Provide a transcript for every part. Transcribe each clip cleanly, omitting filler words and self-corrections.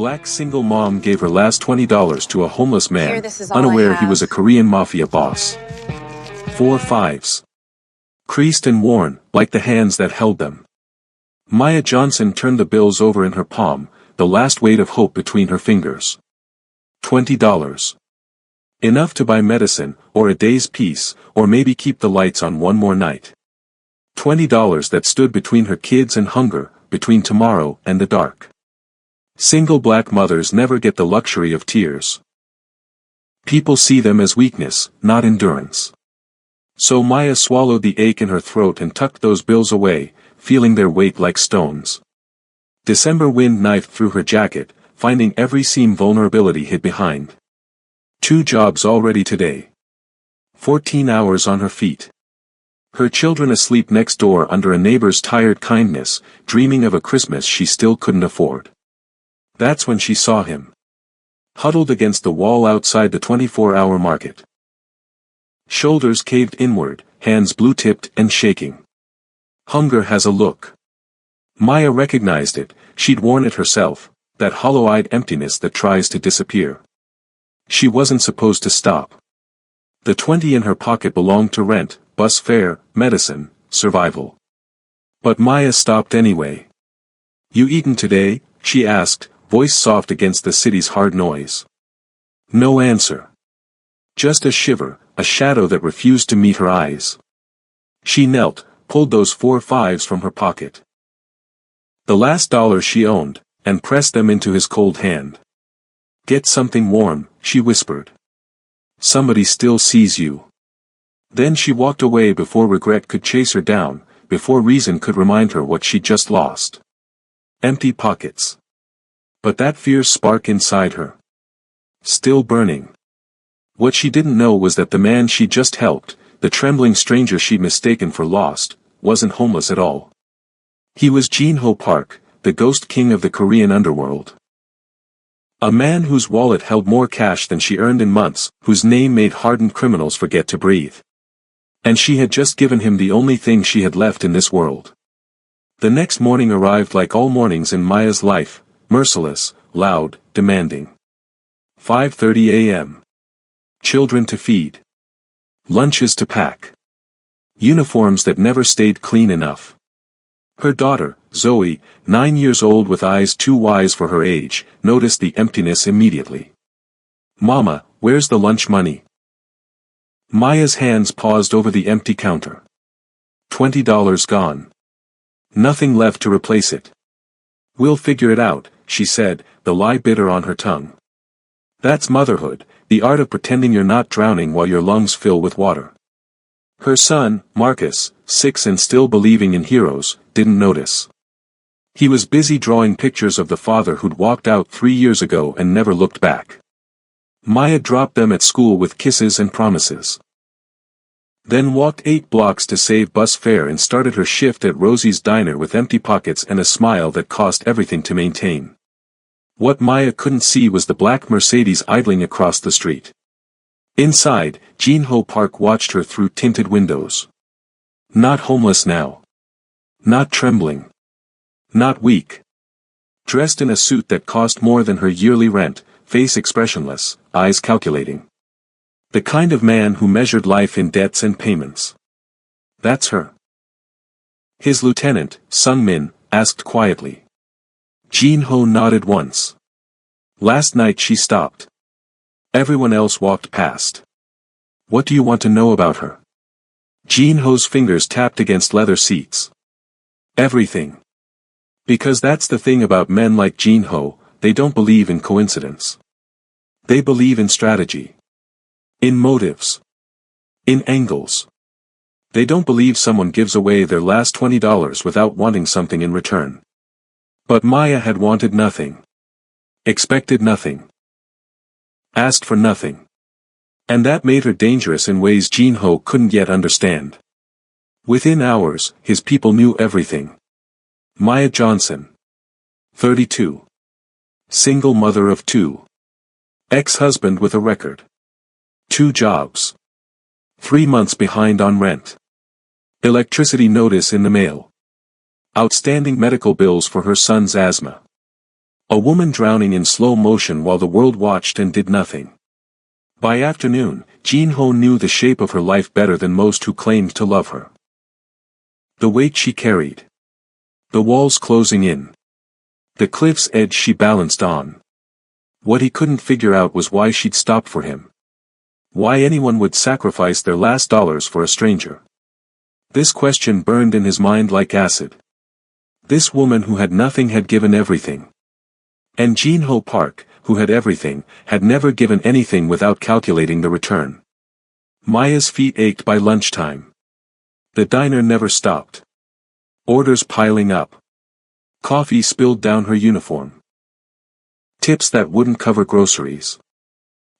black single mom gave her last $20 to a homeless man, This is all unaware I he was a have. Korean mafia boss. 4 fives. Creased and worn, like the hands that held them. Maya Johnson turned the bills over in her palm, the last weight of hope between her fingers. $20. Enough to buy medicine, or a day's peace, or maybe keep the lights on one more night. $20 that stood between her kids and hunger, between tomorrow and the dark. Single black mothers never get the luxury of tears. People see them as weakness, not endurance. So Maya swallowed the ache in her throat and tucked those bills away, feeling their weight like stones. December wind knifed through her jacket, finding every seam vulnerability hid behind. 2 jobs already today. 14 hours on her feet. Her children asleep next door under a neighbor's tired kindness, dreaming of a Christmas she still couldn't afford. That's when she saw him. Huddled against the wall outside the 24-hour market. Shoulders caved inward, hands blue-tipped and shaking. Hunger has a look. Maya recognized it, she'd worn it herself, that hollow-eyed emptiness that tries to disappear. She wasn't supposed to stop. The 20 in her pocket belonged to rent, bus fare, medicine, survival. But Maya stopped anyway. "You eaten today?" she asked, voice soft against the city's hard noise. No answer. Just a shiver, a shadow that refused to meet her eyes. She knelt, pulled those 4 fives from her pocket. The last dollar she owned, and pressed them into his cold hand. "Get something warm," she whispered. "Somebody still sees you." Then she walked away before regret could chase her down, before reason could remind her what she'd just lost. Empty pockets. But that fierce spark inside her. Still burning. What she didn't know was that the man she'd just helped, the trembling stranger she'd mistaken for lost, wasn't homeless at all. He was Jin-ho Park, the ghost king of the Korean underworld. A man whose wallet held more cash than she earned in months, whose name made hardened criminals forget to breathe. And she had just given him the only thing she had left in this world. The next morning arrived like all mornings in Maya's life, merciless, loud, demanding. 5:30 a.m. Children to feed. Lunches to pack. Uniforms that never stayed clean enough. Her daughter, Zoe, 9 years old with eyes too wise for her age, noticed the emptiness immediately. "Mama, where's the lunch money?" Maya's hands paused over the empty counter. $20 gone. Nothing left to replace it. "We'll figure it out," she said, the lie bitter on her tongue. That's motherhood, the art of pretending you're not drowning while your lungs fill with water. Her son, Marcus, 6 and still believing in heroes, didn't notice. He was busy drawing pictures of the father who'd walked out 3 years ago and never looked back. Maya dropped them at school with kisses and promises. Then walked 8 blocks to save bus fare and started her shift at Rosie's diner with empty pockets and a smile that cost everything to maintain. What Maya couldn't see was the black Mercedes idling across the street. Inside, Jin-ho Park watched her through tinted windows. Not homeless now. Not trembling. Not weak. Dressed in a suit that cost more than her yearly rent, face expressionless, eyes calculating. The kind of man who measured life in debts and payments. That's her. His lieutenant, Sung-min, asked quietly. Jin-ho nodded once. Last night she stopped. Everyone else walked past. What do you want to know about her? Jin-ho's fingers tapped against leather seats. Everything. Because that's the thing about men like Jin-ho, they don't believe in coincidence. They believe in strategy. In motives. In angles. They don't believe someone gives away their last $20 without wanting something in return. But Maya had wanted nothing. Expected nothing. Asked for nothing. And that made her dangerous in ways Jin-ho couldn't yet understand. Within hours, his people knew everything. Maya Johnson. 32. Single mother of 2. Ex-husband with a record. 2 jobs. 3 months behind on rent. Electricity notice in the mail. Outstanding medical bills for her son's asthma. A woman drowning in slow motion while the world watched and did nothing. By afternoon, Jin-ho knew the shape of her life better than most who claimed to love her. The weight she carried. The walls closing in. The cliff's edge she balanced on. What he couldn't figure out was why she'd stop for him. Why anyone would sacrifice their last dollars for a stranger. This question burned in his mind like acid. This woman who had nothing had given everything. And Jin-ho Park, who had everything, had never given anything without calculating the return. Maya's feet ached by lunchtime. The diner never stopped. Orders piling up. Coffee spilled down her uniform. Tips that wouldn't cover groceries.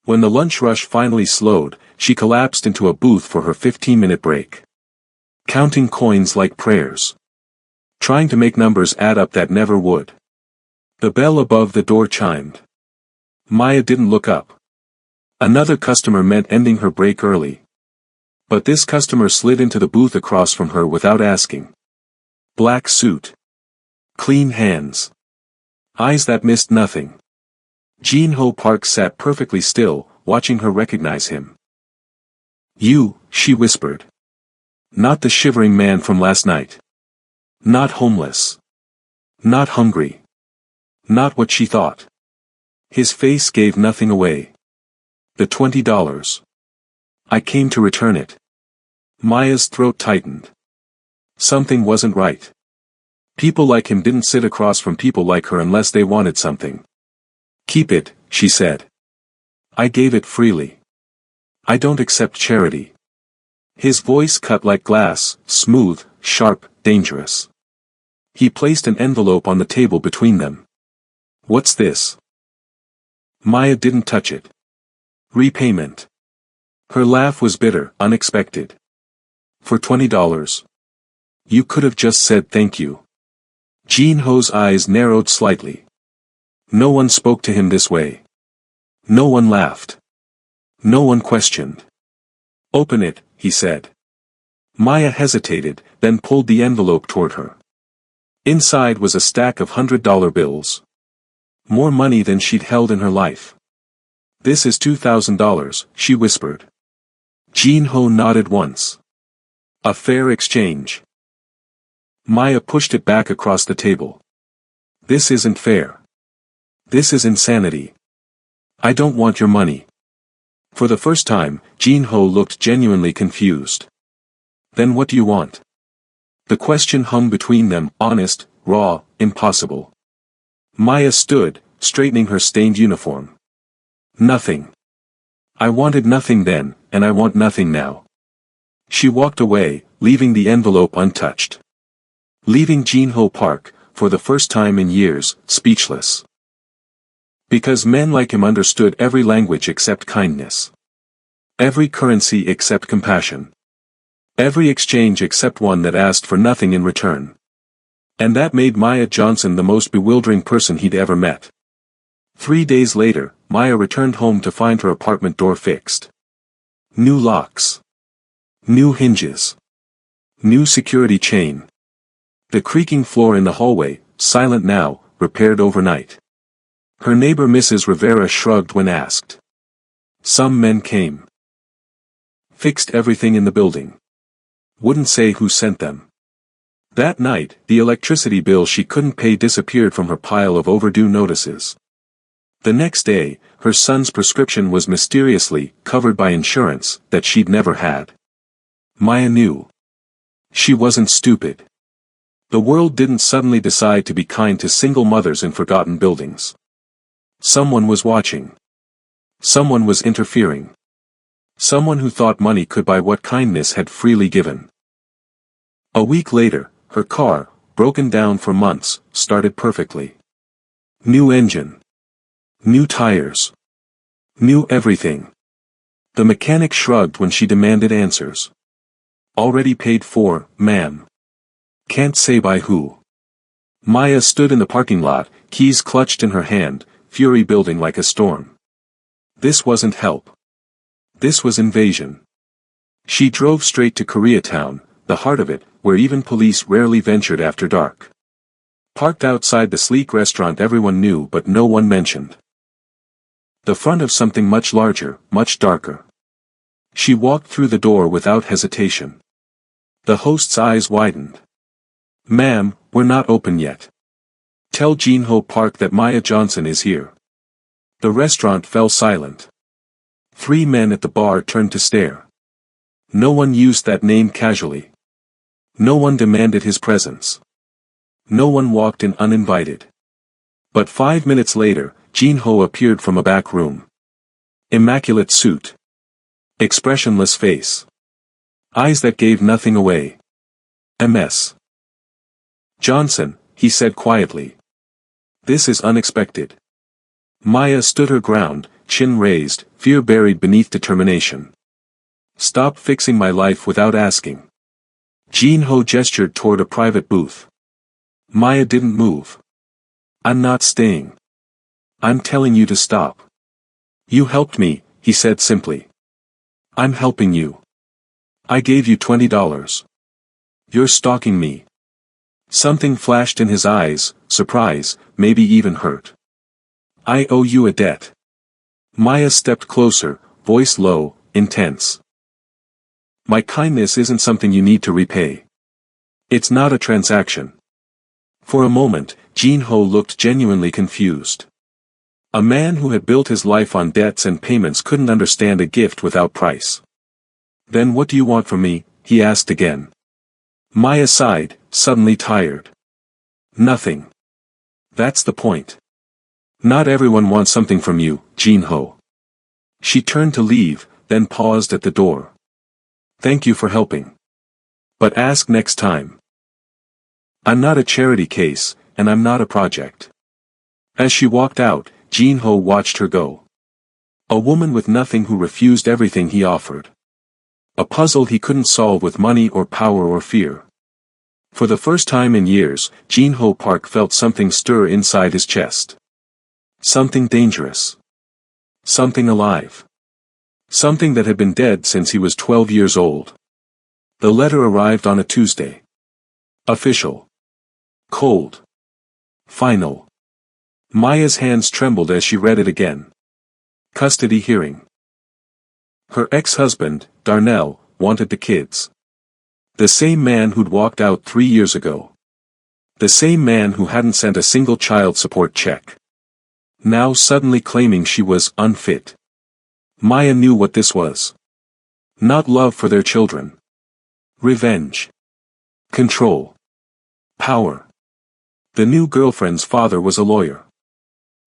When the lunch rush finally slowed, she collapsed into a booth for her 15-minute break. Counting coins like prayers. Trying to make numbers add up that never would. The bell above the door chimed. Maya didn't look up. Another customer meant ending her break early. But this customer slid into the booth across from her without asking. Black suit. Clean hands. Eyes that missed nothing. Jin-ho Park sat perfectly still, watching her recognize him. You, she whispered. Not the shivering man from last night. Not homeless. Not hungry. Not what she thought. His face gave nothing away. The $20. I came to return it. Maya's throat tightened. Something wasn't right. People like him didn't sit across from people like her unless they wanted something. Keep it, she said. I gave it freely. I don't accept charity. His voice cut like glass, smooth, sharp, dangerous. He placed an envelope on the table between them. What's this? Maya didn't touch it. Repayment. Her laugh was bitter, unexpected. For $20. You could have just said thank you. Jin-ho's eyes narrowed slightly. No one spoke to him this way. No one laughed. No one questioned. Open it, he said. Maya hesitated, then pulled the envelope toward her. Inside was a stack of $100 bills. More money than she'd held in her life. This is $2,000, she whispered. Jin-ho nodded once. A fair exchange. Maya pushed it back across the table. This isn't fair. This is insanity. I don't want your money. For the first time, Jin-ho looked genuinely confused. Then what do you want? The question hung between them, honest, raw, impossible. Maya stood, straightening her stained uniform. Nothing. I wanted nothing then, and I want nothing now. She walked away, leaving the envelope untouched. Leaving Jin-ho Park, for the first time in years, speechless. Because men like him understood every language except kindness. Every currency except compassion. Every exchange except one that asked for nothing in return. And that made Maya Johnson the most bewildering person he'd ever met. 3 days later, Maya returned home to find her apartment door fixed. New locks. New hinges. New security chain. The creaking floor in the hallway, silent now, repaired overnight. Her neighbor Mrs. Rivera shrugged when asked. Some men came. Fixed everything in the building. Wouldn't say who sent them. That night, the electricity bill she couldn't pay disappeared from her pile of overdue notices. The next day, her son's prescription was mysteriously covered by insurance that she'd never had. Maya knew. She wasn't stupid. The world didn't suddenly decide to be kind to single mothers in forgotten buildings. Someone was watching. Someone was interfering. Someone who thought money could buy what kindness had freely given. A week later, her car, broken down for months, started perfectly. New engine. New tires. New everything. The mechanic shrugged when she demanded answers. Already paid for, ma'am. Can't say by who. Maya stood in the parking lot, keys clutched in her hand, fury building like a storm. This wasn't help. This was invasion. She drove straight to Koreatown, the heart of it, where even police rarely ventured after dark. Parked outside the sleek restaurant everyone knew but no one mentioned. The front of something much larger, much darker. She walked through the door without hesitation. The host's eyes widened. "Ma'am, we're not open yet. Tell Jinho Park that Maya Johnson is here." The restaurant fell silent. 3 men at the bar turned to stare. No one used that name casually. No one demanded his presence. No one walked in uninvited. But 5 minutes later, Jinho appeared from a back room. Immaculate suit. Expressionless face. Eyes that gave nothing away. "MS. Johnson," he said quietly. "This is unexpected." Maya stood her ground, chin raised, fear buried beneath determination. "Stop fixing my life without asking." Jinho gestured toward a private booth. Maya didn't move. "I'm not staying. I'm telling you to stop." "You helped me," he said simply. "I'm helping you. I gave you $20. You're stalking me." Something flashed in his eyes, surprise, maybe even hurt. "I owe you a debt." Maya stepped closer, voice low, intense. "My kindness isn't something you need to repay. It's not a transaction." For a moment, Jinho looked genuinely confused. A man who had built his life on debts and payments couldn't understand a gift without price. "Then what do you want from me?" he asked again. Maya sighed, suddenly tired. "Nothing. That's the point. Not everyone wants something from you, Jinho." She turned to leave, then paused at the door. "Thank you for helping. But ask next time. I'm not a charity case, and I'm not a project." As she walked out, Jinho watched her go. A woman with nothing who refused everything he offered. A puzzle he couldn't solve with money or power or fear. For the first time in years, Jinho Park felt something stir inside his chest. Something dangerous. Something alive. Something that had been dead since he was 12 years old. The letter arrived on a Tuesday. Official. Cold. Final. Maya's hands trembled as she read it again. Custody hearing. Her ex-husband, Darnell, wanted the kids. The same man who'd walked out 3 years ago. The same man who hadn't sent a single child support check. Now suddenly claiming she was unfit. Maya knew what this was. Not love for their children. Revenge. Control. Power. The new girlfriend's father was a lawyer.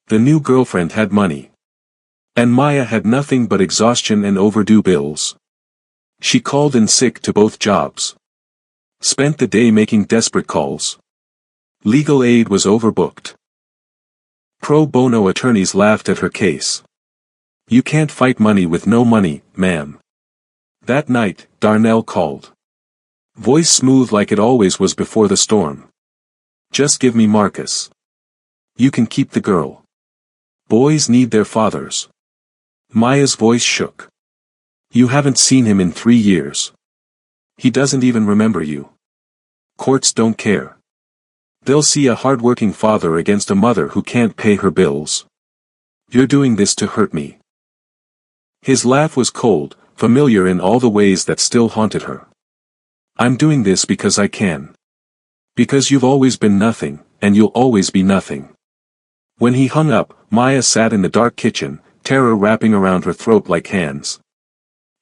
The new girlfriend had money. And Maya had nothing but exhaustion and overdue bills. She called in sick to both jobs. Spent the day making desperate calls. Legal aid was overbooked. Pro bono attorneys laughed at her case. "You can't fight money with no money, ma'am." That night, Darnell called. Voice smooth like it always was before the storm. "Just give me Marcus. You can keep the girl. Boys need their fathers." Maya's voice shook. "You haven't seen him in 3 years. He doesn't even remember you. Courts don't care. They'll see a hard-working father against a mother who can't pay her bills. You're doing this to hurt me." His laugh was cold, familiar in all the ways that still haunted her. "I'm doing this because I can. Because you've always been nothing, and you'll always be nothing." When he hung up, Maya sat in the dark kitchen, terror wrapping around her throat like hands.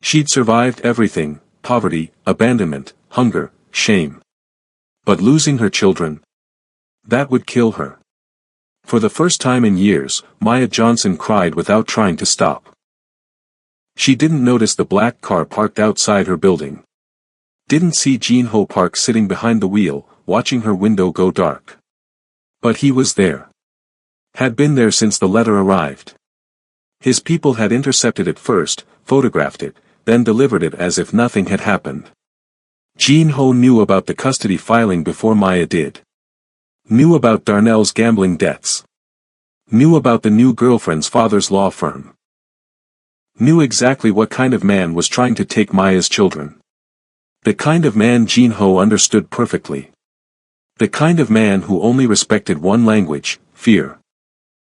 She'd survived everything: poverty, abandonment, hunger, shame. But losing her children? That would kill her. For the first time in years, Maya Johnson cried without trying to stop. She didn't notice the black car parked outside her building. Didn't see Jinho Park sitting behind the wheel, watching her window go dark. But he was there. Had been there since the letter arrived. His people had intercepted it first, photographed it, then delivered it as if nothing had happened. Jinho knew about the custody filing before Maya did. Knew about Darnell's gambling debts. Knew about the new girlfriend's father's law firm. Knew exactly what kind of man was trying to take Maya's children. The kind of man Jinho understood perfectly. The kind of man who only respected one language, fear.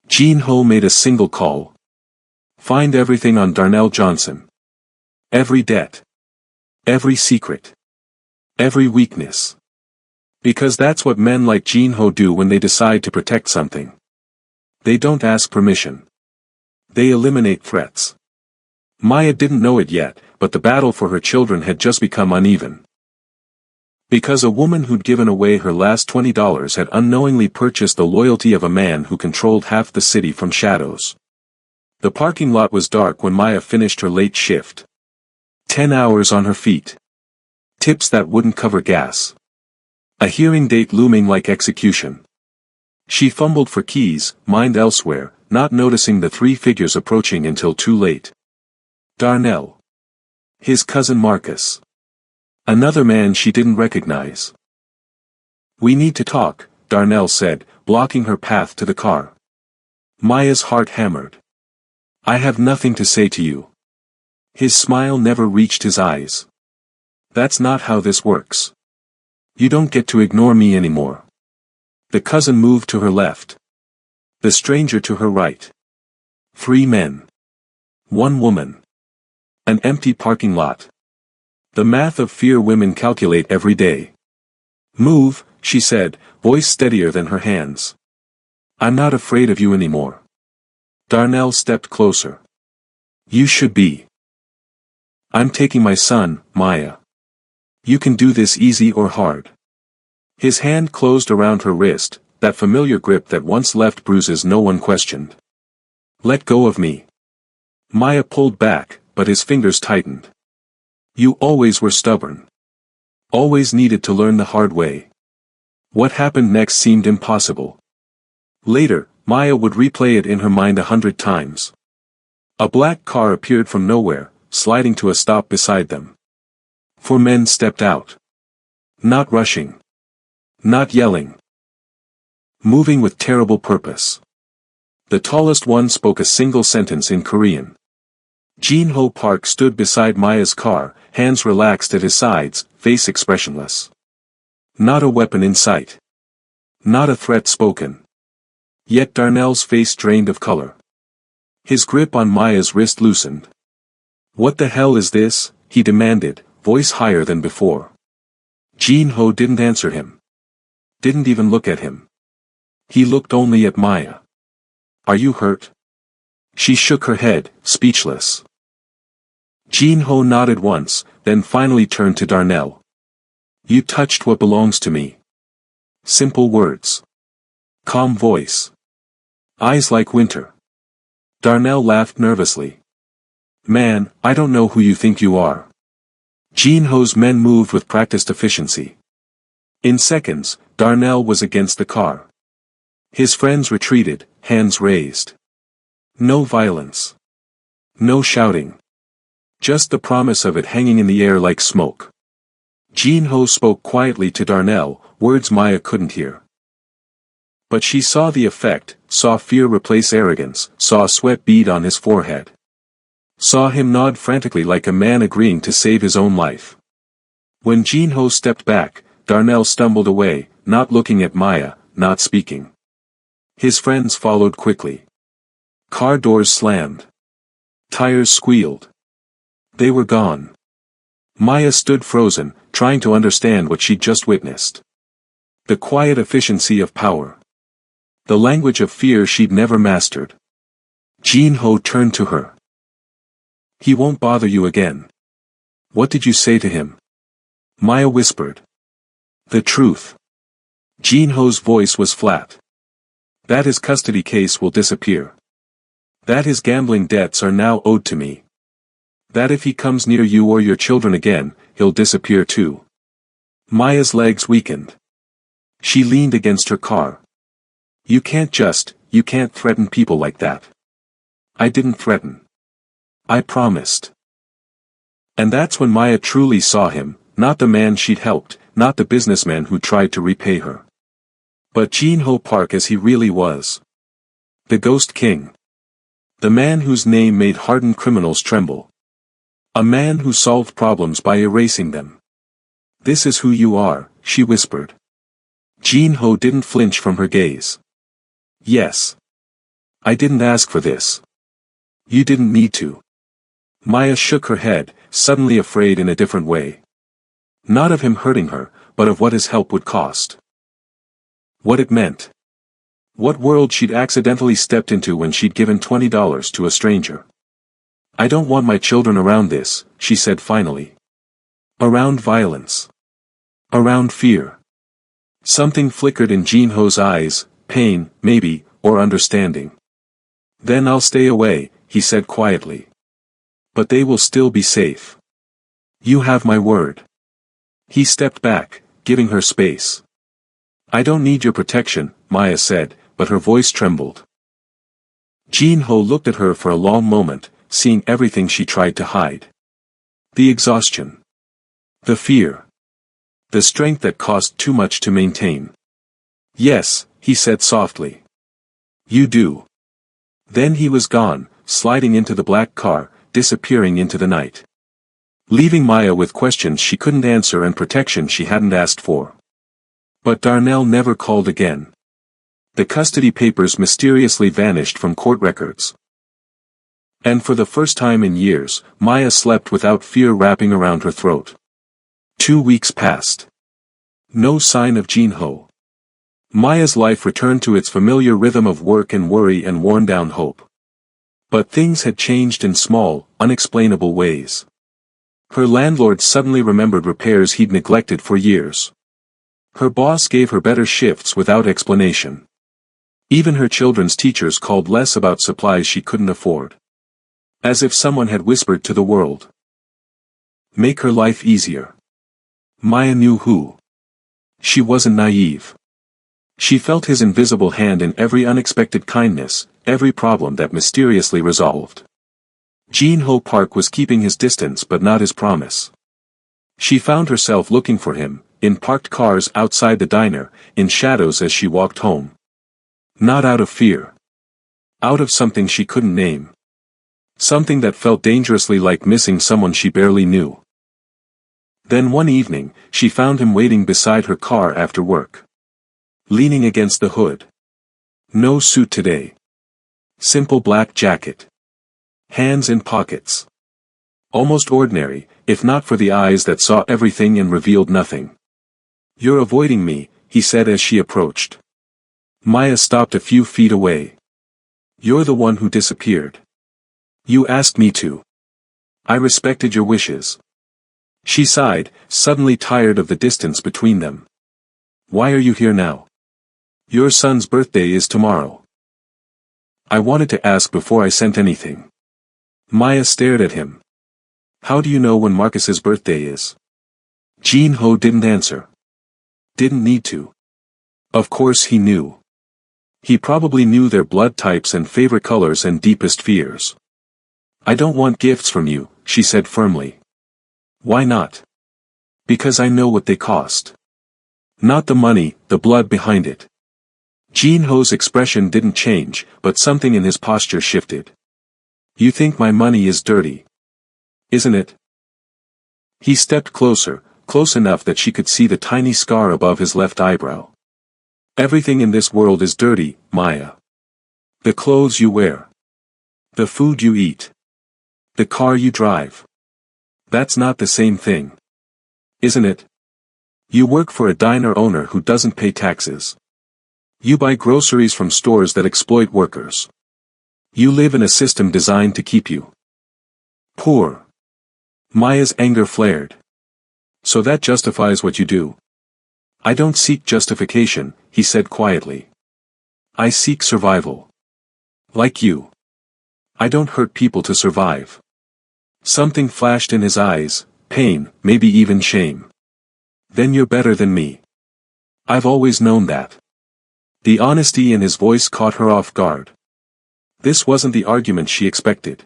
Jin-ho made a single call. Find everything on Darnell Johnson. Every debt. Every secret. Every weakness. Because that's what men like Jin-ho do when they decide to protect something. They don't ask permission. They eliminate threats. Maya didn't know it yet, but the battle for her children had just become uneven. Because a woman who'd given away her last $20 had unknowingly purchased the loyalty of a man who controlled half the city from shadows. The parking lot was dark when Maya finished her late shift. 10 hours on her feet. Tips that wouldn't cover gas. A hearing date looming like execution. She fumbled for keys, mind elsewhere, not noticing the three figures approaching until too late. Darnell. His cousin Marcus. Another man she didn't recognize. We need to talk, Darnell said, blocking her path to the car. Maya's heart hammered. I have nothing to say to you. His smile never reached his eyes. That's not how this works. You don't get to ignore me anymore. The cousin moved to her left. The stranger to her right. 3 men. 1 woman. An empty parking lot. The math of fear women calculate every day. Move, she said, voice steadier than her hands. I'm not afraid of you anymore. Darnell stepped closer. You should be. I'm taking my son, Maya. You can do this easy or hard. His hand closed around her wrist, that familiar grip that once left bruises no one questioned. Let go of me. Maya pulled back, but his fingers tightened. You always were stubborn. Always needed to learn the hard way. What happened next seemed impossible. Later, Maya would replay it in her mind 100 times. A black car appeared from nowhere, sliding to a stop beside them. 4 men stepped out. Not rushing. Not yelling. Moving with terrible purpose. The tallest one spoke a single sentence in Korean. Jin-ho Park stood beside Maya's car, hands relaxed at his sides, face expressionless. Not a weapon in sight. Not a threat spoken. Yet Darnell's face drained of color. His grip on Maya's wrist loosened. What the hell is this? He demanded, voice higher than before. Jin-ho didn't answer him. Didn't even look at him. He looked only at Maya. Are you hurt? She shook her head, speechless. Jin-ho nodded once, then finally turned to Darnell. You touched what belongs to me. Simple words. Calm voice. Eyes like winter. Darnell laughed nervously. Man, I don't know who you think you are. Jin-ho's men moved with practiced efficiency. In seconds, Darnell was against the car. His friends retreated, hands raised. No violence. No shouting. Just the promise of it hanging in the air like smoke. Jin-ho spoke quietly to Darnell, words Maya couldn't hear. But she saw the effect, saw fear replace arrogance, saw sweat bead on his forehead. Saw him nod frantically like a man agreeing to save his own life. When Jin-ho stepped back, Darnell stumbled away, not looking at Maya, not speaking. His friends followed quickly. Car doors slammed. Tires squealed. They were gone. Maya stood frozen, trying to understand what she'd just witnessed. The quiet efficiency of power. The language of fear she'd never mastered. Jin-ho turned to her. He won't bother you again. What did you say to him? Maya whispered. The truth. Jin-ho's voice was flat. That his custody case will disappear. That his gambling debts are now owed to me. That if he comes near you or your children again, he'll disappear too. Maya's legs weakened. She leaned against her car. You can't threaten people like that. I didn't threaten. I promised. And that's when Maya truly saw him, not the man she'd helped, not the businessman who tried to repay her. But Jin-ho Park as he really was. The Ghost King. The man whose name made hardened criminals tremble. A man who solved problems by erasing them. This is who you are, she whispered. Jin-ho didn't flinch from her gaze. Yes. I didn't ask for this. You didn't need to. Maya shook her head, suddenly afraid in a different way. Not of him hurting her, but of what his help would cost. What it meant. What world she'd accidentally stepped into when she'd given $20 to a stranger. I don't want my children around this, she said finally. Around violence. Around fear. Something flickered in Jin-ho's eyes, pain, maybe, or understanding. Then I'll stay away, he said quietly. But they will still be safe. You have my word. He stepped back, giving her space. I don't need your protection, Maya said, but her voice trembled. Jin-ho looked at her for a long moment, seeing everything she tried to hide. The exhaustion. The fear. The strength that cost too much to maintain. Yes, he said softly. You do. Then he was gone, sliding into the black car, disappearing into the night. Leaving Maya with questions she couldn't answer and protection she hadn't asked for. But Darnell never called again. The custody papers mysteriously vanished from court records. And for the first time in years, Maya slept without fear wrapping around her throat. 2 weeks passed. No sign of Jin-ho. Maya's life returned to its familiar rhythm of work and worry and worn-down hope. But things had changed in small, unexplainable ways. Her landlord suddenly remembered repairs he'd neglected for years. Her boss gave her better shifts without explanation. Even her children's teachers called less about supplies she couldn't afford. As if someone had whispered to the world. Make her life easier. Maya knew who. She wasn't naive. She felt his invisible hand in every unexpected kindness, every problem that mysteriously resolved. Jin-ho Park was keeping his distance but not his promise. She found herself looking for him, in parked cars outside the diner, in shadows as she walked home. Not out of fear. Out of something she couldn't name. Something that felt dangerously like missing someone she barely knew. Then one evening, she found him waiting beside her car after work. Leaning against the hood. No suit today. Simple black jacket. Hands in pockets. Almost ordinary, if not for the eyes that saw everything and revealed nothing. You're avoiding me, he said as she approached. Maya stopped a few feet away. You're the one who disappeared. You asked me to. I respected your wishes. She sighed, suddenly tired of the distance between them. Why are you here now? Your son's birthday is tomorrow. I wanted to ask before I sent anything. Maya stared at him. How do you know when Marcus's birthday is? Jin-ho didn't answer. Didn't need to. Of course he knew. He probably knew their blood types and favorite colors and deepest fears. I don't want gifts from you, she said firmly. Why not? Because I know what they cost. Not the money, the blood behind it. Jin-ho's expression didn't change, but something in his posture shifted. You think my money is dirty. Isn't it? He stepped closer, close enough that she could see the tiny scar above his left eyebrow. Everything in this world is dirty, Maya. The clothes you wear. The food you eat. The car you drive. That's not the same thing. Isn't it? You work for a diner owner who doesn't pay taxes. You buy groceries from stores that exploit workers. You live in a system designed to keep you poor. Maya's anger flared. So that justifies what you do. I don't seek justification, he said quietly. I seek survival. Like you. I don't hurt people to survive. Something flashed in his eyes, pain, maybe even shame. Then you're better than me. I've always known that. The honesty in his voice caught her off guard. This wasn't the argument she expected.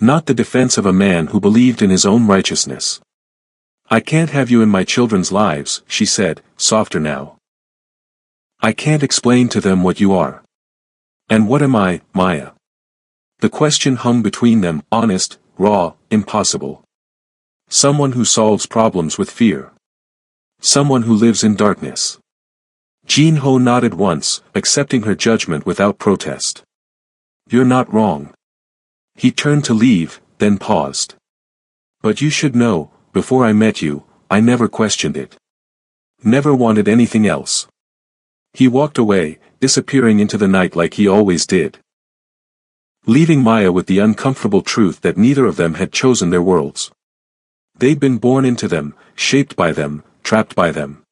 Not the defense of a man who believed in his own righteousness. I can't have you in my children's lives, she said, softer now. I can't explain to them what you are. And what am I, Maya? The question hung between them, honest, raw, impossible. Someone who solves problems with fear. Someone who lives in darkness. Jin-ho nodded once, accepting her judgment without protest. You're not wrong. He turned to leave, then paused. But you should know, before I met you, I never questioned it. Never wanted anything else. He walked away, disappearing into the night like he always did. Leaving Maya with the uncomfortable truth that neither of them had chosen their worlds. They'd been born into them, shaped by them, trapped by them.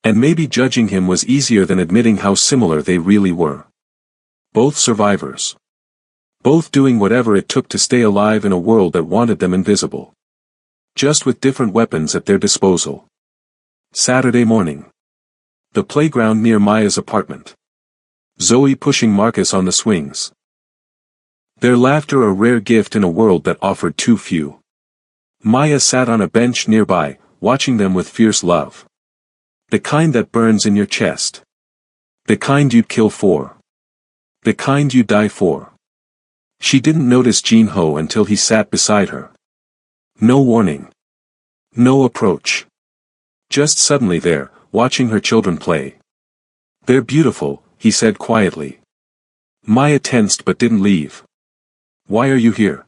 And maybe judging him was easier than admitting how similar they really were. Both survivors. Both doing whatever it took to stay alive in a world that wanted them invisible. Just with different weapons at their disposal. Saturday morning. The playground near Maya's apartment. Zoe pushing Marcus on the swings. Their laughter a rare gift in a world that offered too few. Maya sat on a bench nearby, watching them with fierce love. The kind that burns in your chest. The kind you'd kill for. The kind you'd die for. She didn't notice Jin-ho until he sat beside her. No warning. No approach. Just suddenly there, watching her children play. They're beautiful, he said quietly. Maya tensed but didn't leave. Why are you here?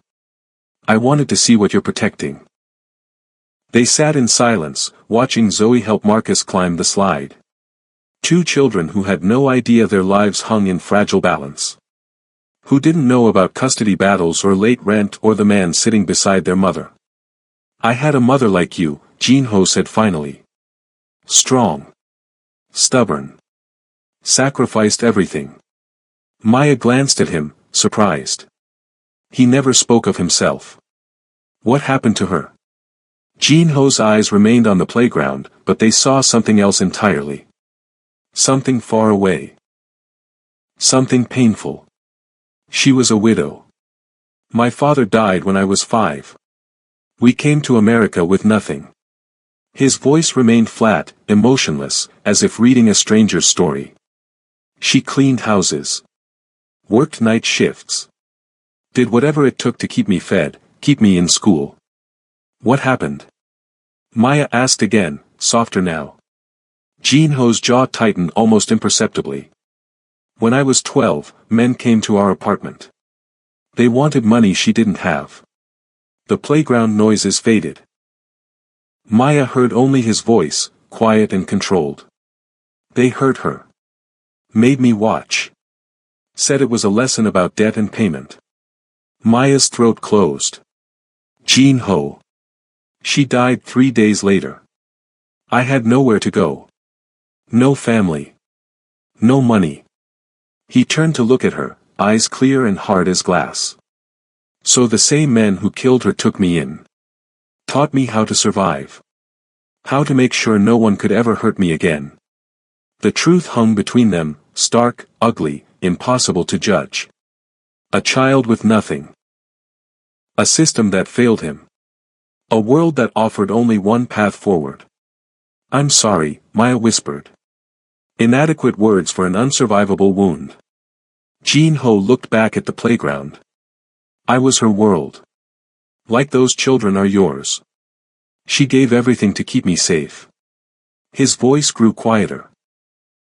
I wanted to see what you're protecting. They sat in silence, watching Zoe help Marcus climb the slide. Two children who had no idea their lives hung in fragile balance. Who didn't know about custody battles or late rent or the man sitting beside their mother. I had a mother like you, Jin-ho said finally. Strong. Stubborn. Sacrificed everything. Maya glanced at him, surprised. He never spoke of himself. What happened to her? Jin-ho's eyes remained on the playground, but they saw something else entirely. Something far away. Something painful. She was a widow. My father died when I was 5. We came to America with nothing. His voice remained flat, emotionless, as if reading a stranger's story. She cleaned houses. Worked night shifts. Did whatever it took to keep me fed, keep me in school. What happened? Maya asked again, softer now. Jin-ho's jaw tightened almost imperceptibly. When I was 12, men came to our apartment. They wanted money she didn't have. The playground noises faded. Maya heard only his voice, quiet and controlled. They hurt her. Made me watch. Said it was a lesson about debt and payment. Maya's throat closed. Jin-ho. She died 3 days later. I had nowhere to go. No family. No money. He turned to look at her, eyes clear and hard as glass. So the same men who killed her took me in. Taught me how to survive. How to make sure no one could ever hurt me again. The truth hung between them, stark, ugly, impossible to judge. A child with nothing. A system that failed him. A world that offered only one path forward. I'm sorry, Maya whispered. Inadequate words for an unsurvivable wound. Jin-ho looked back at the playground. I was her world. Like those children are yours. She gave everything to keep me safe. His voice grew quieter.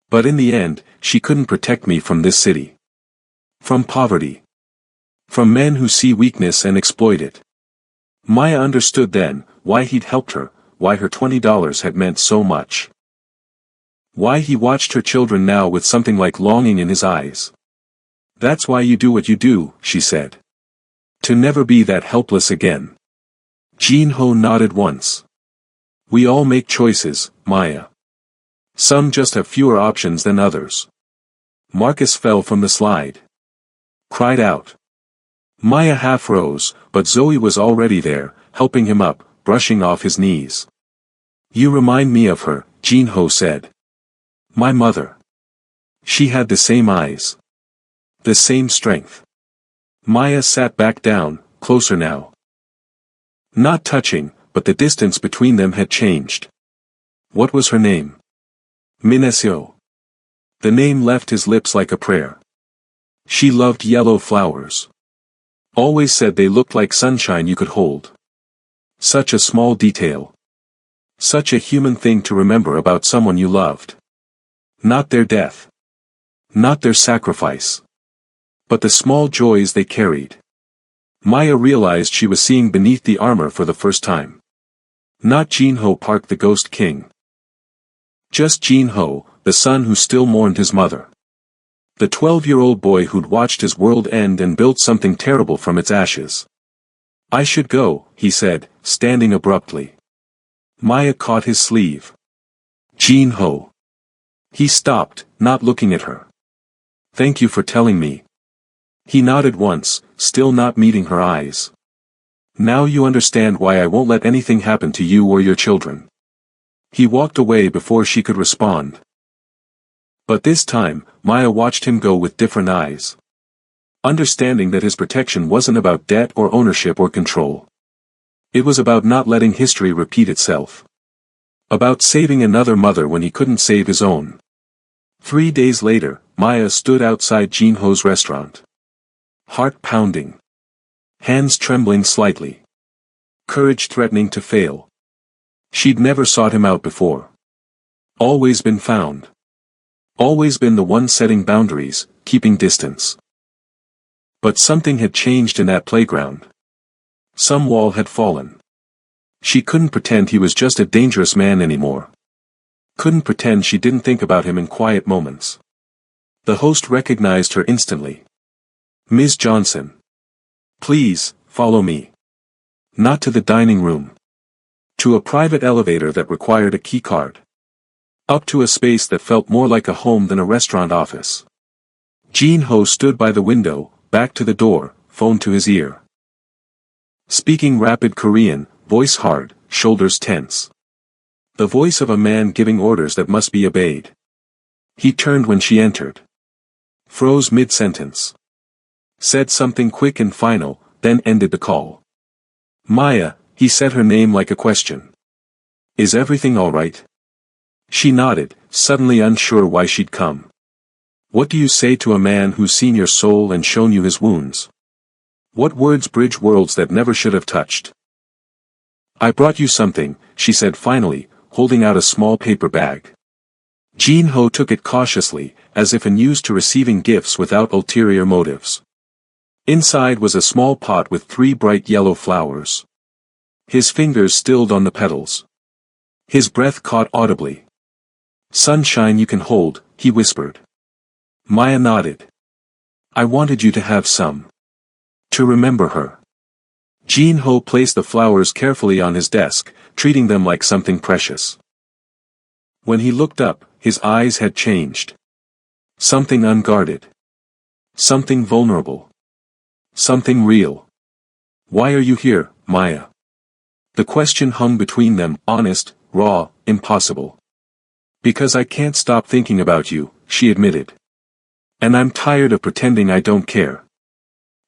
But in the end, she couldn't protect me from this city. From poverty. From men who see weakness and exploit it. Maya understood then, why he'd helped her, why her $20 had meant so much. Why he watched her children now with something like longing in his eyes. That's why you do what you do, she said. To never be that helpless again. Jin-ho nodded once. We all make choices, Maya. Some just have fewer options than others. Marcus fell from the slide. Cried out. Maya half rose, but Zoe was already there, helping him up, brushing off his knees. You remind me of her, Jin-ho said. My mother. She had the same eyes. The same strength. Maya sat back down, closer now. Not touching, but the distance between them had changed. What was her name? Minesio. The name left his lips like a prayer. She loved yellow flowers. Always said they looked like sunshine you could hold. Such a small detail. Such a human thing to remember about someone you loved. Not their death. Not their sacrifice. But the small joys they carried. Maya realized she was seeing beneath the armor for the first time. Not Jinho Park the Ghost King. Just Jinho, the son who still mourned his mother. The 12-year-old boy who'd watched his world end and built something terrible from its ashes. I should go, he said, standing abruptly. Maya caught his sleeve. Jinho. He stopped, not looking at her. Thank you for telling me. He nodded once, still not meeting her eyes. Now you understand why I won't let anything happen to you or your children. He walked away before she could respond. But this time, Maya watched him go with different eyes. Understanding that his protection wasn't about debt or ownership or control. It was about not letting history repeat itself. About saving another mother when he couldn't save his own. 3 days later, Maya stood outside Jinho's restaurant. Heart pounding. Hands trembling slightly. Courage threatening to fail. She'd never sought him out before. Always been found. Always been the one setting boundaries, keeping distance. But something had changed in that playground. Some wall had fallen. She couldn't pretend he was just a dangerous man anymore. Couldn't pretend she didn't think about him in quiet moments. The host recognized her instantly. Ms. Johnson. Please, follow me. Not to the dining room. To a private elevator that required a keycard. Up to a space that felt more like a home than a restaurant office. Jinho stood by the window, back to the door, phone to his ear. Speaking rapid Korean, voice hard, shoulders tense. The voice of a man giving orders that must be obeyed. He turned when she entered. Froze mid-sentence. Said something quick and final, then ended the call. Maya, he said her name like a question. Is everything all right? She nodded, suddenly unsure why she'd come. What do you say to a man who's seen your soul and shown you his wounds? What words bridge worlds that never should have touched? I brought you something, she said finally, holding out a small paper bag. Jinho took it cautiously, as if unused to receiving gifts without ulterior motives. Inside was a small pot with 3 bright yellow flowers. His fingers stilled on the petals. His breath caught audibly. Sunshine you can hold, he whispered. Maya nodded. I wanted you to have some. To remember her. Jinho placed the flowers carefully on his desk, treating them like something precious. When he looked up, his eyes had changed. Something unguarded. Something vulnerable. Something real. Why are you here, Maya? The question hung between them, honest, raw, impossible. Because I can't stop thinking about you, she admitted. And I'm tired of pretending I don't care.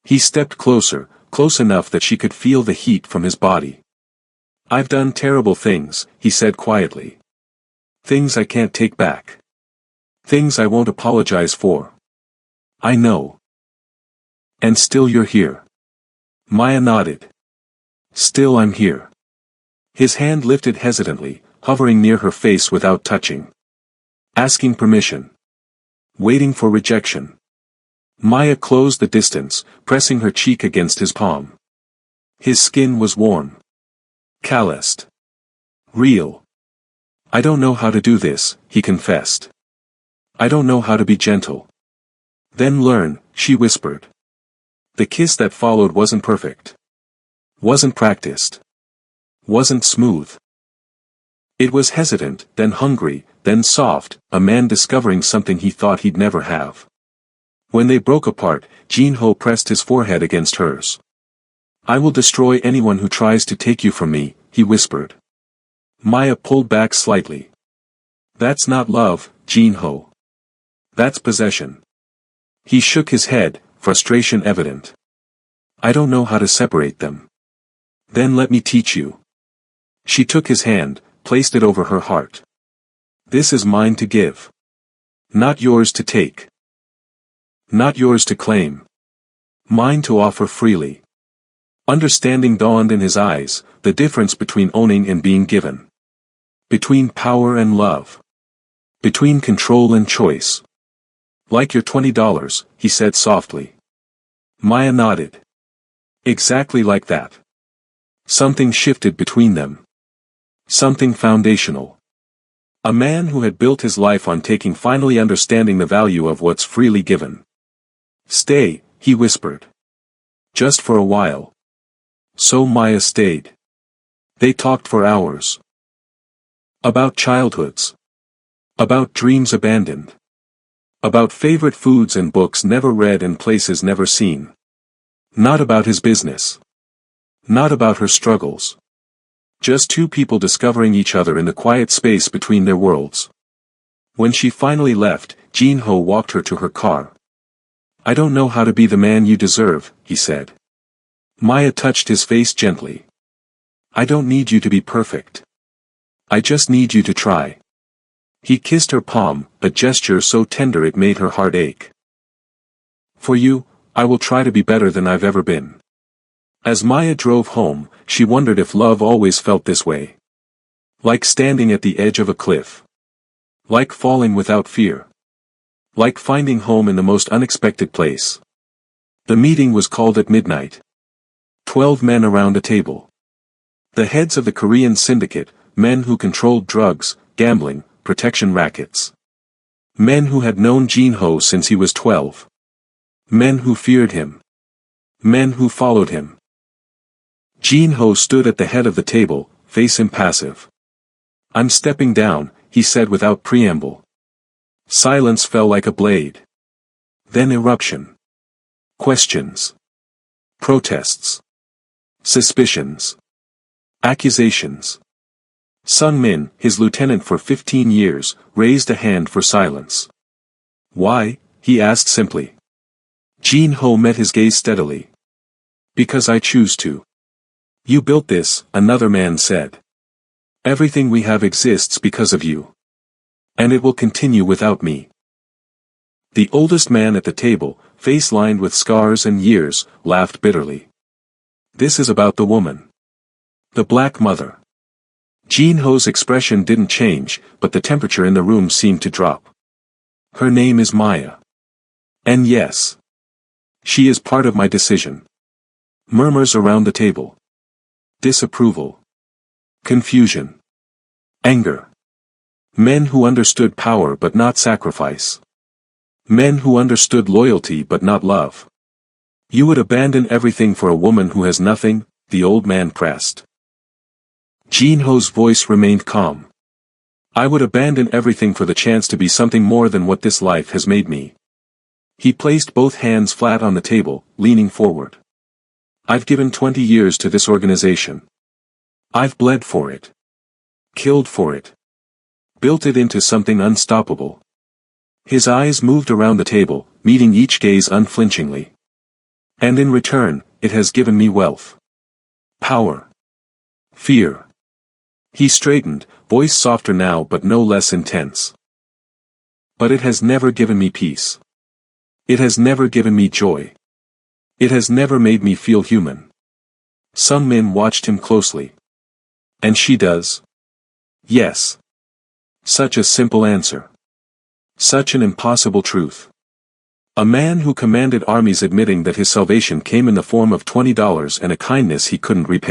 He stepped closer, close enough that she could feel the heat from his body. I've done terrible things, he said quietly. Things I can't take back. Things I won't apologize for. I know. And still you're here. Maya nodded. Still I'm here. His hand lifted hesitantly, hovering near her face without touching. Asking permission. Waiting for rejection. Maya closed the distance, pressing her cheek against his palm. His skin was warm. Calloused. Real. I don't know how to do this, he confessed. I don't know how to be gentle. Then learn, she whispered. The kiss that followed wasn't perfect. Wasn't practiced. Wasn't smooth. It was hesitant, then hungry, then soft, a man discovering something he thought he'd never have. When they broke apart, Jinho pressed his forehead against hers. I will destroy anyone who tries to take you from me, he whispered. Maya pulled back slightly. That's not love, Jinho. That's possession. He shook his head, frustration evident. I don't know how to separate them. Then let me teach you. She took his hand, placed it over her heart. This is mine to give. Not yours to take. Not yours to claim. Mine to offer freely. Understanding dawned in his eyes, the difference between owning and being given. Between power and love. Between control and choice. Like your $20, he said softly. Maya nodded. Exactly like that. Something shifted between them. Something foundational. A man who had built his life on taking finally understanding the value of what's freely given. Stay, he whispered. Just for a while. So Maya stayed. They talked for hours. About childhoods. About dreams abandoned. About favorite foods and books never read and places never seen. Not about his business. Not about her struggles. Just two people discovering each other in the quiet space between their worlds. When she finally left, Jin-ho walked her to her car. I don't know how to be the man you deserve, he said. Maya touched his face gently. I don't need you to be perfect. I just need you to try. He kissed her palm, a gesture so tender it made her heart ache. For you, I will try to be better than I've ever been. As Maya drove home, she wondered if love always felt this way. Like standing at the edge of a cliff. Like falling without fear. Like finding home in the most unexpected place. The meeting was called at midnight. 12 men around a table. The heads of the Korean syndicate, men who controlled drugs, gambling, protection rackets. Men who had known Jin-ho since he was 12. Men who feared him. Men who followed him. Jin-ho stood at the head of the table, face impassive. I'm stepping down, he said without preamble. Silence fell like a blade. Then eruption. Questions. Protests. Suspicions. Accusations. Sung Min, his lieutenant for 15 years, raised a hand for silence. Why? He asked simply. Jin-ho met his gaze steadily. Because I choose to. You built this, another man said. Everything we have exists because of you. And it will continue without me. The oldest man at the table, face lined with scars and years, laughed bitterly. This is about the woman. The Black Mother. Jin-ho's expression didn't change, but the temperature in the room seemed to drop. Her name is Maya. And yes. She is part of my decision. Murmurs around the table. Disapproval. Confusion. Anger. Men who understood power but not sacrifice. Men who understood loyalty but not love. You would abandon everything for a woman who has nothing, the old man pressed. Jin-ho's voice remained calm. I would abandon everything for the chance to be something more than what this life has made me. He placed both hands flat on the table, leaning forward. I've given 20 years to this organization. I've bled for it. Killed for it. Built it into something unstoppable. His eyes moved around the table, meeting each gaze unflinchingly. And in return, it has given me wealth. Power. Fear. He straightened, voice softer now but no less intense. But it has never given me peace. It has never given me joy. It has never made me feel human. Some men watched him closely. And she does? Yes. Such a simple answer. Such an impossible truth. A man who commanded armies admitting that his salvation came in the form of $20 and a kindness he couldn't repay.